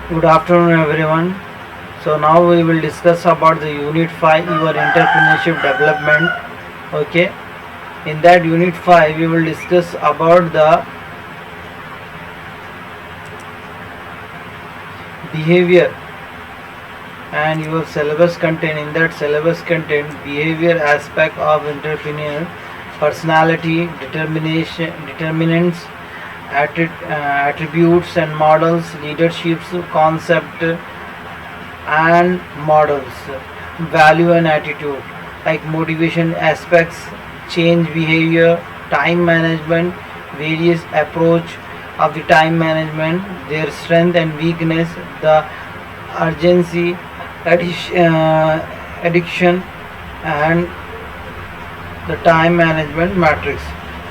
Good afternoon, everyone. So now we will discuss about the Unit 5, your entrepreneurship development. Okay. In that Unit 5, we will discuss about the behavior and your syllabus content. In that syllabus content, behavior aspect of entrepreneur, personality, determination, determinants, attributes and models, leaderships concept and models, value and attitude, like motivation aspects, change behavior, time management, various approach of the time management, their strength and weakness, the urgency, addiction, and the time management matrix.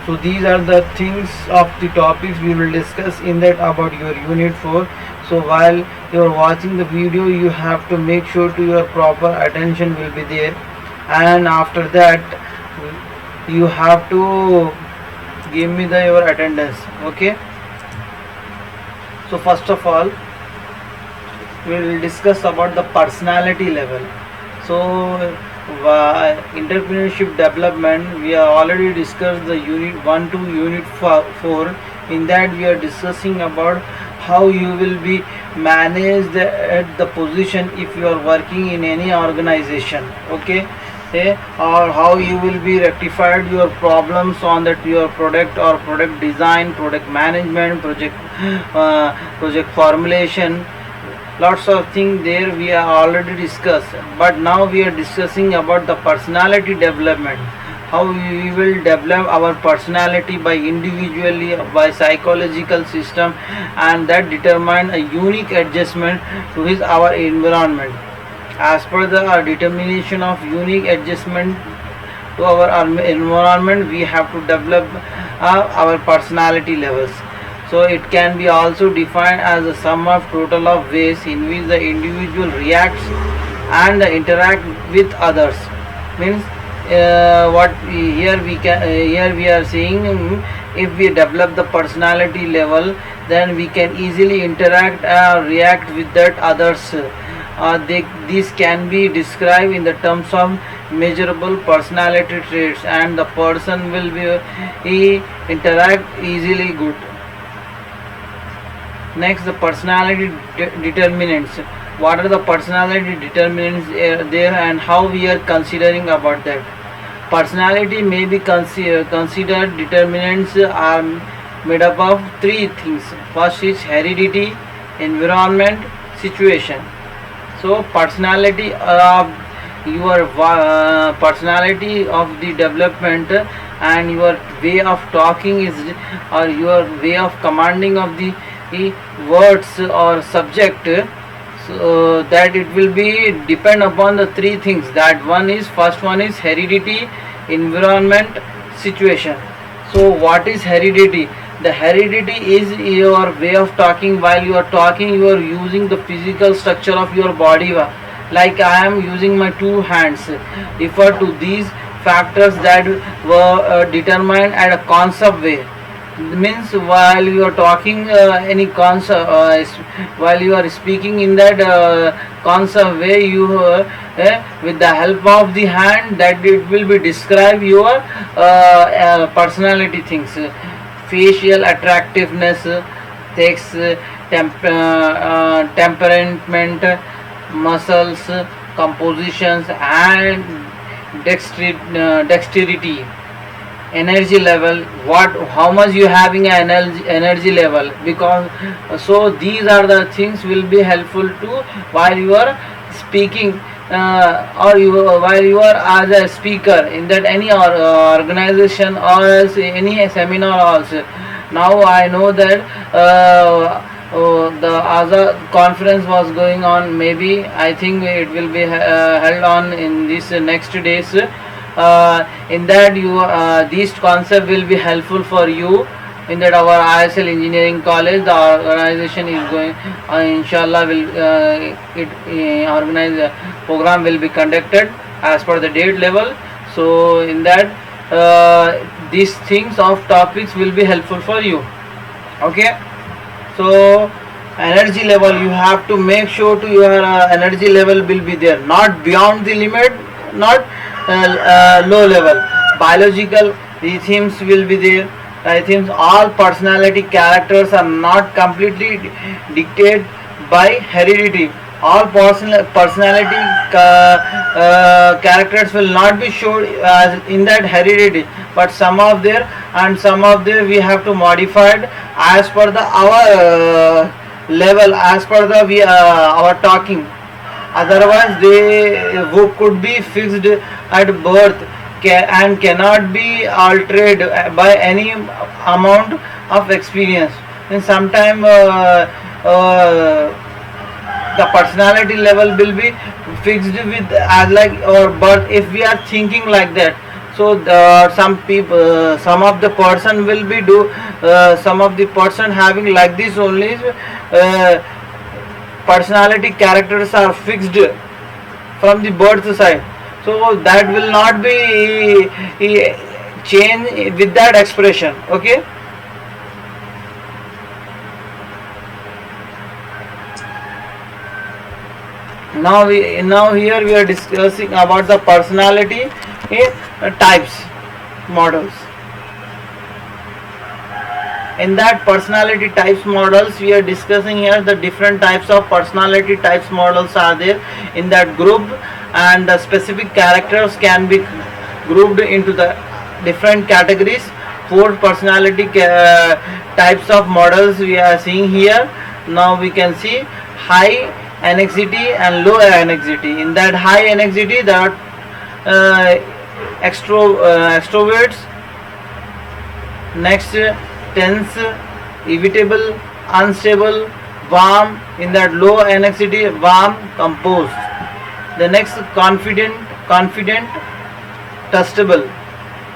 So these are the things of the topics we will discuss in that about your unit 4. So while you are watching the video, you have to make sure to your proper attention will be there, and after that you have to give me the your attendance. Okay. So first of all, we will discuss about the personality level. So entrepreneurship development, we have already discussed the unit 1 to unit 4. In that we are discussing about how you will be managed at the position if you are working in any organization. Okay. Or how you will be rectified your problems on that your product or product design, product management, project formulation, lots of things there we are already discussed, but now we are discussing about the personality development, how we will develop our personality by individually, by psychological system, and that determine a unique adjustment to his our environment. As per the determination of unique adjustment to our environment, we have to develop our personality levels. So it can be also defined as a sum of total of ways in which the individual reacts and interact with others. Means what here we can here we are saying, if we develop the personality level, then we can easily interact react with that others. These can be described in the terms of measurable personality traits, and the person will be he interact easily good. Next, the personality determinants. What are the personality determinants there, and how we are considering about that? Personality may be considered determinants are made up of three things. First is heredity, environment, situation. So personality of your personality of the development and your way of talking is, or your way of commanding of the words or subject, so that it will be depend upon the three things. That one is, first one is heredity, environment, situation. So what is heredity? The heredity is your way of talking. While you are talking, you are using the physical structure of your body, like I am using my two hands. Refer to these factors that were determined at a concept way. Means while you are talking any concept, while you are speaking in that concept way, you with the help of the hand, that it will be describe your personality things. Facial attractiveness, takes temperament, muscles, compositions, and dexterity. Energy level, what, how much you having an energy level, because so these are the things will be helpful to while you are speaking, or you while you are as a speaker in that any organization or else any seminar also. Now I know that the other conference was going on, maybe I think it will be held on in these next days. In that you these concept will be helpful for you. In that our ISL Engineering College, the organization is going, inshallah will it organize program will be conducted as per the date level. So in that these things of topics will be helpful for you. Okay. So energy level, you have to make sure to your energy level will be there, not beyond the limit, not low level. Biological themes will be there. I think all personality characters are not completely dictated by heredity. All personality characters will not be shown as in that heredity, but some of there and some of there we have to modify it as per the our level, as per the our talking. Otherwise they could be fixed at birth and cannot be altered by any amount of experience. And sometime the personality level will be fixed with as like our birth if we are thinking like that. So some people, some of the person will be some of the person having like this only. Personality characters are fixed from the birth side, so that will not be change with that expression. Okay. Now here we are discussing about the personality types models. In that personality types models, we are discussing here the different types of personality types models are there in that group, and the specific characters can be grouped into the different categories. 4 personality types of models we are seeing here. Now we can see high anxiety and low anxiety. In that high anxiety, there are extroverts. Next, tense, irritable, unstable, warm. In that low anxiety, warm, composed. The next, confident, trustable.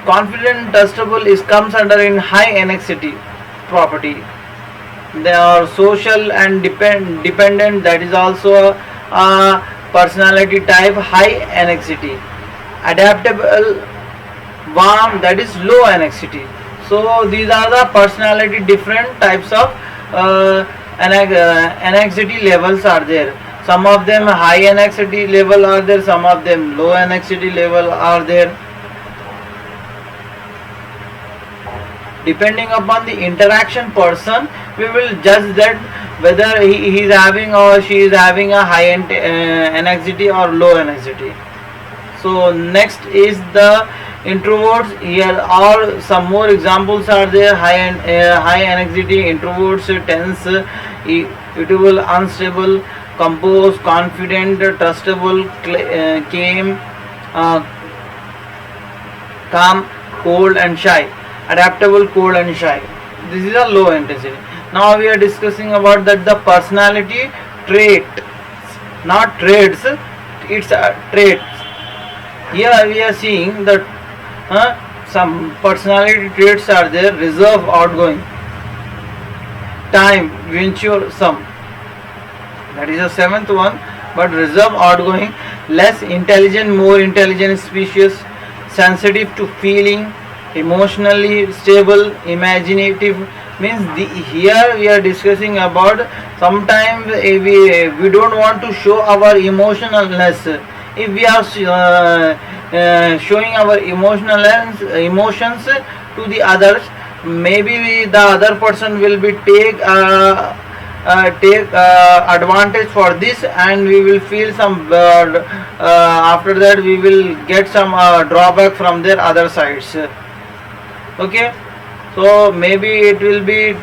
Confident, trustable comes under in high anxiety property. They are social and dependent. That is also a personality type, high anxiety. Adaptable, warm, that is low anxiety. So these are the personality different types of anxiety levels are there. Some of them high anxiety level are there, some of them low anxiety level are there. Depending upon the interaction person, we will judge that whether he is having or she is having a high anxiety or low anxiety. So next is the introverts. Here all some more examples are there. High anxiety, introverts, tense, irritable, unstable, composed, confident, trustable, calm, cold and shy. Adaptable, cold and shy. This is a low intensity. Now we are discussing about that the personality trait, not traits, it's traits. Here we are seeing that some personality traits are there: reserve, outgoing, time, venturesome. That is the 7th one. But reserve, outgoing, less intelligent, more intelligent, species, sensitive to feeling, emotionally stable, imaginative. Means here we are discussing about sometimes we don't want to show our emotionalness. If we are showing our emotions to the others, maybe the other person will be take advantage for this, and we will feel some after that we will get some drawback from their other sides. Okay, so maybe it will be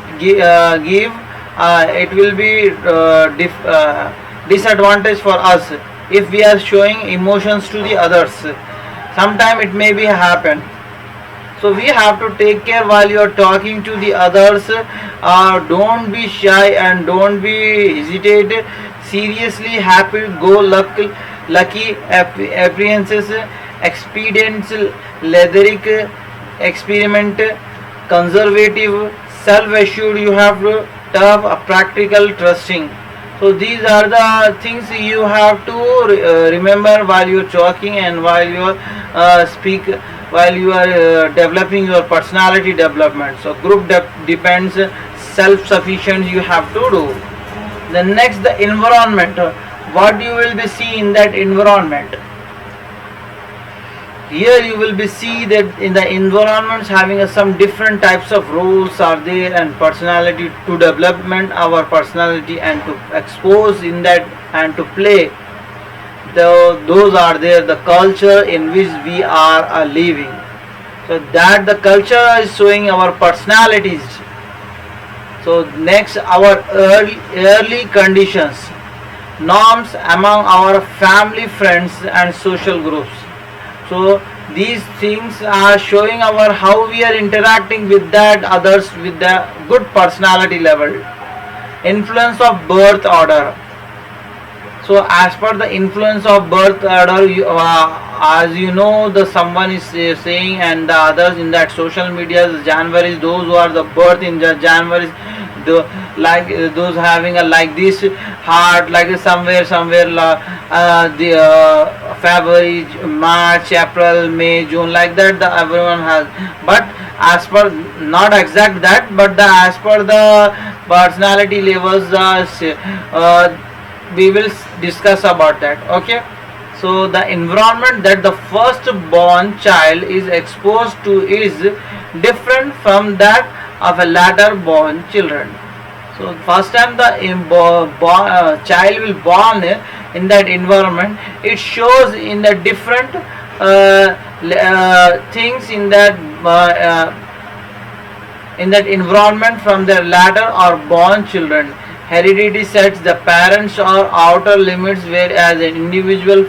it will be disadvantage for us if we are showing emotions to the others. Sometime it may be happen. So we have to take care while you are talking to the others. Don't be shy and don't be hesitate. Seriously, happy, go lucky appearances, expedients, leatheric, experiment, conservative, self-assured. You have to tough, practical, trusting. So these are the things you have to remember while you are talking and while you are while you are developing your personality development. So group depends, self-sufficient you have to do. Then next, the environment. What you will be see in that environment? Here you will be see that in the environments having some different types of roles are there and personality to development our personality and to expose in that and to play. Those are there, the culture in which we are living. So that the culture is showing our personalities. So next, our early conditions, norms among our family, friends and social groups. So these things are showing our how we are interacting with that others with the good personality level. Influence of birth order. So as per the influence of birth order, as you know, the someone is saying and the others in that social media, January, those who are the birth in the January, the like those having a like this heart, like somewhere the February, March, April, May, June, like that the everyone has. But as per not exact that, but the as per the personality levels, we will discuss about that. Okay. So the environment that the first born child is exposed to is different from that of a later born children. So first time the child will born in that environment, it shows in the different things in that environment from their later or born children. Heredity sets the parents or outer limits, whereas an individual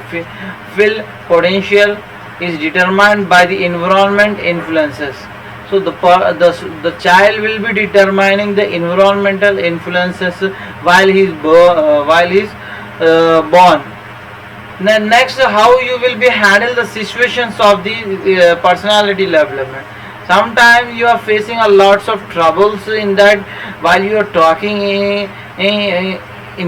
full potential is determined by the environment influences. So the child will be determining the environmental influences while he is born. Then next, how you will be handle the situations of the personality development. Sometimes you are facing a lots of troubles in that while you are talking in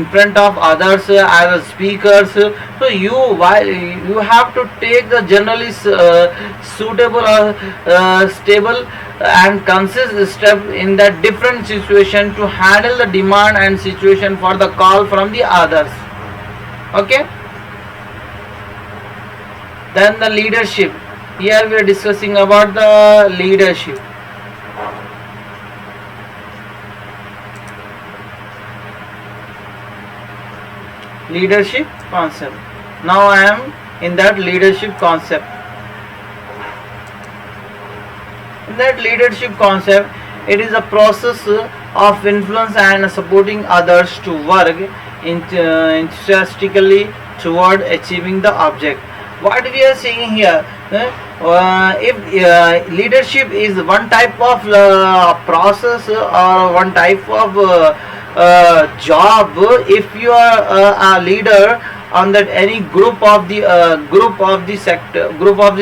front of others as speakers. So you have to take the generally suitable stable and consistent step in that different situation to handle the demand and situation for the call from the others. Okay. Then the leadership. Here we are discussing about the leadership. Leadership concept. Now I am in that leadership concept. In that leadership concept, it is a process of influence and supporting others to work enthusiastically toward achieving the object. What we are saying here, if leadership is one type of process or one type of job, if you are a leader on that any group of the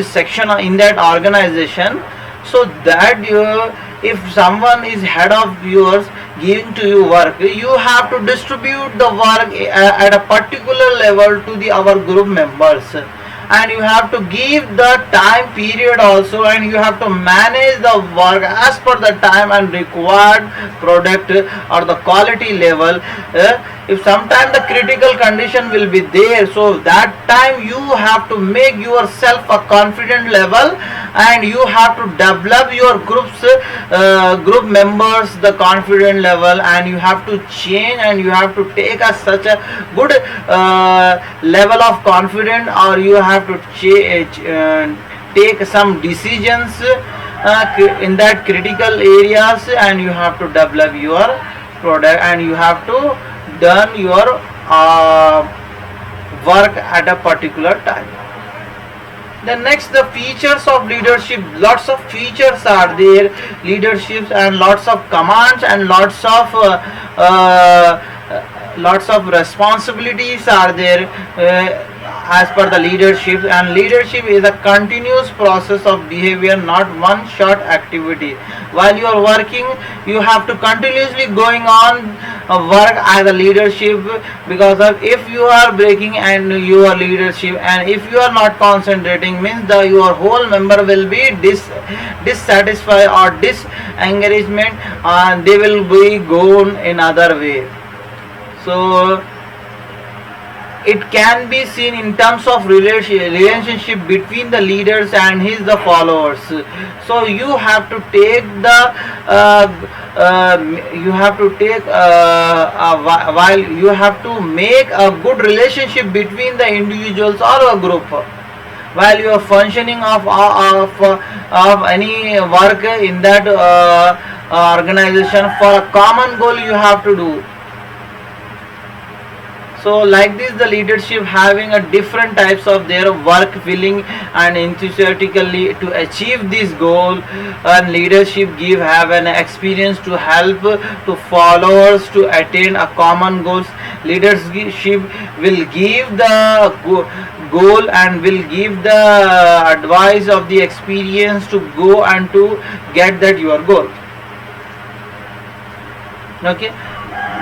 section in that organization, so that if someone is head of yours giving to you work, you have to distribute the work at a particular level to the our group members, and you have to give the time period also, and you have to manage the work as per the time and required product or the quality level. If sometime the critical condition will be there, so that time you have to make yourself a confident level, and you have to develop your group members the confident level, and you have to change, and you have to take such a good level of confidence, or you have to take some decisions in that critical areas, and you have to develop your product, and you have to done your work at a particular time. The next, the features of leadership. Lots of features are there, leaderships, and lots of commands, and lots of responsibilities are there as per the leadership. And leadership is a continuous process of behavior, not one short activity. While you are working, you have to continuously going on work as a leadership, because of if you are breaking and your leadership, and if you are not concentrating, means your whole member will be dissatisfied or disengagement, and they will be gone in other way. So it can be seen in terms of relationship between the leaders and the followers. So you have to take the uh, you have to take while you have to make a good relationship between the individuals or a group while you are functioning of any work in that organization. For a common goal you have to do. So like this, the leadership having a different types of their work willing and enthusiastically to achieve this goal, and leadership give have an experience to help to followers to attain a common goals. Leadership will give the goal and will give the advice of the experience to go and to get that your goal. Okay.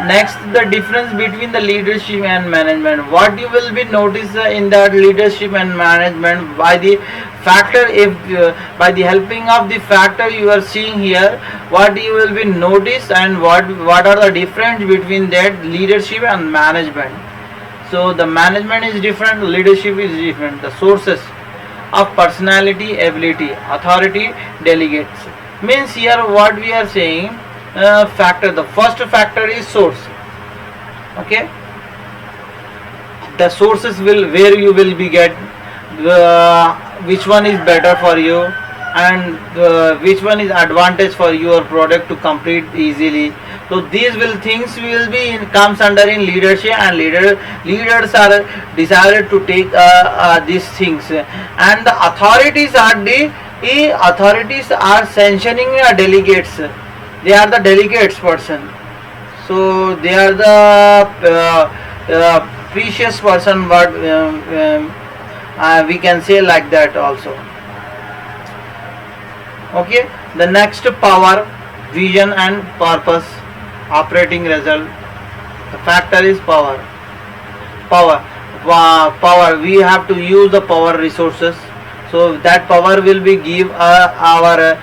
Next, the difference between the leadership and management. What you will be notice in that leadership and management by the factor, if by the helping of the factor you are seeing here, what you will be notice and what are the difference between that leadership and management. So the management is different, leadership is different. The sources of personality, ability, authority, delegates. Means here what we are saying, factor. The first factor is source. Okay, the sources will where you will be get which one is better for you and which one is advantage for your product to complete easily. So these will things will be comes under in leadership, and leaders are decided to take these things, and the authorities are sanctioning delegates. They are the delegates person. So they are the precious person, what we can say like that also. Okay, the next, power, vision and purpose, operating result. The factor is power. Power, we have to use the power resources, so that power will be give our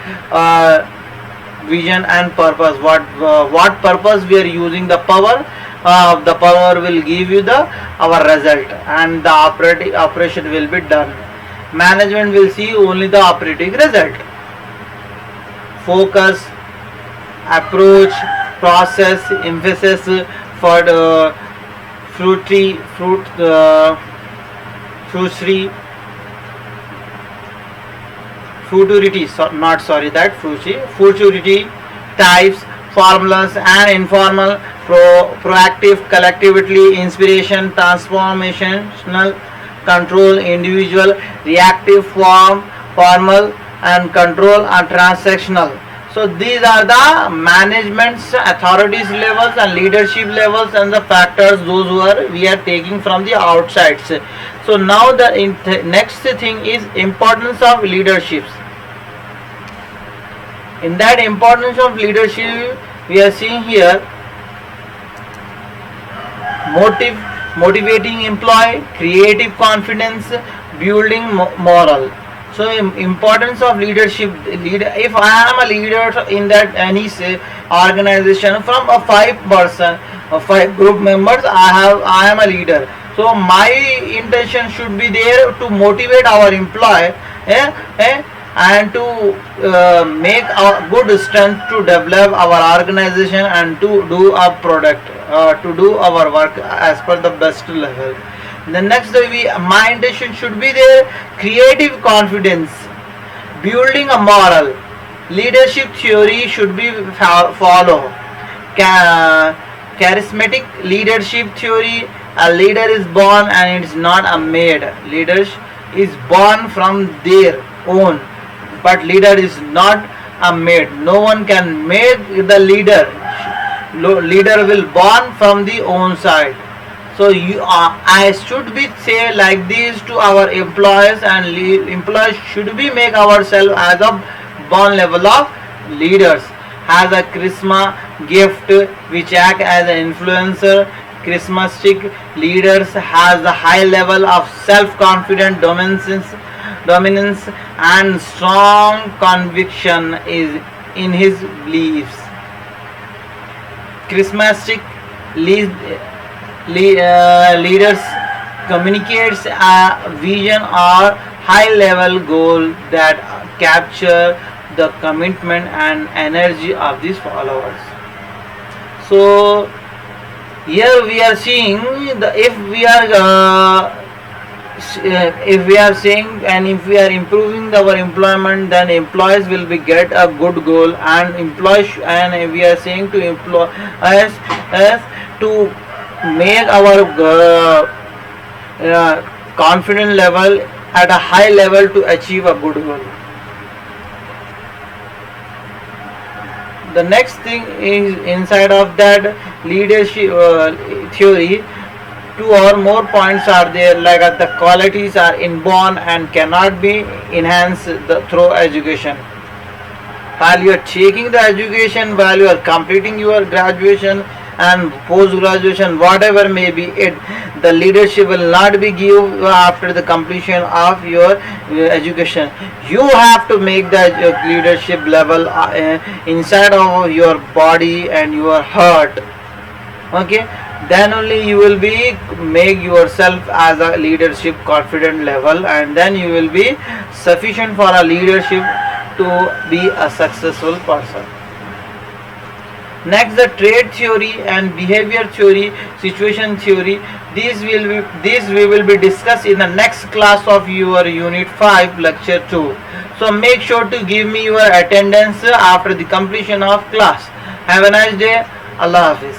vision and purpose. What purpose we are using the power, the power will give you the our result, and the operation will be done. Management will see only the operating result. Focus, approach, process, emphasis for the fruity futurity, types, formulas and informal, proactive, collectively, inspiration, transformational, control, individual, reactive, formal and control and transactional. So these are the management's authorities levels and leadership levels and the factors those who are we are taking from the outsides. So now the next thing is importance of leaderships. In that importance of leadership, we are seeing here motivating employee, creative confidence, building moral. So importance of leadership. If I am a leader in that any organization from a 5 group members, I am a leader. So my intention should be there to motivate our employee, and to make a good strength to develop our organization and to do our product, to do our work as per the best level. The next, my intention should be there, creative confidence, building a moral, leadership theory should be follow. Charismatic leadership theory, a leader is born and it is not a made. Leader is born from their own, but leader is not a made. No one can make the leader. Leader will born from the own side. So I should be say like this to our employees, and employees should be make ourselves as a born level of leaders. Has a charisma gift which act as an influencer. Charismatic leaders has a high level of self-confidence, dominance and strong conviction is in his beliefs. Charismatic leaders communicates a vision or high level goal that capture the commitment and energy of these followers. So here we are seeing the if we are saying and if we are improving our employment, then employees will be get a good goal, and employees and if we are saying to employees to make our confident level at a high level to achieve a good goal. The next thing is inside of that leadership theory, two or more points are there, like the qualities are inborn and cannot be enhanced through education. While you are taking the education, while you are completing your graduation and post graduation, whatever may be it, the leadership will not be give after the completion of your education. You have to make the leadership level inside of your body and your heart. Okay, then only you will be make yourself as a leadership confident level, and then you will be sufficient for a leadership to be a successful person. Next, the trait theory and behavior theory, situation theory. These we will be discussed in the next class of your unit 5 lecture 2. So make sure to give me your attendance after the completion of class. Have a nice day. Allah Hafiz.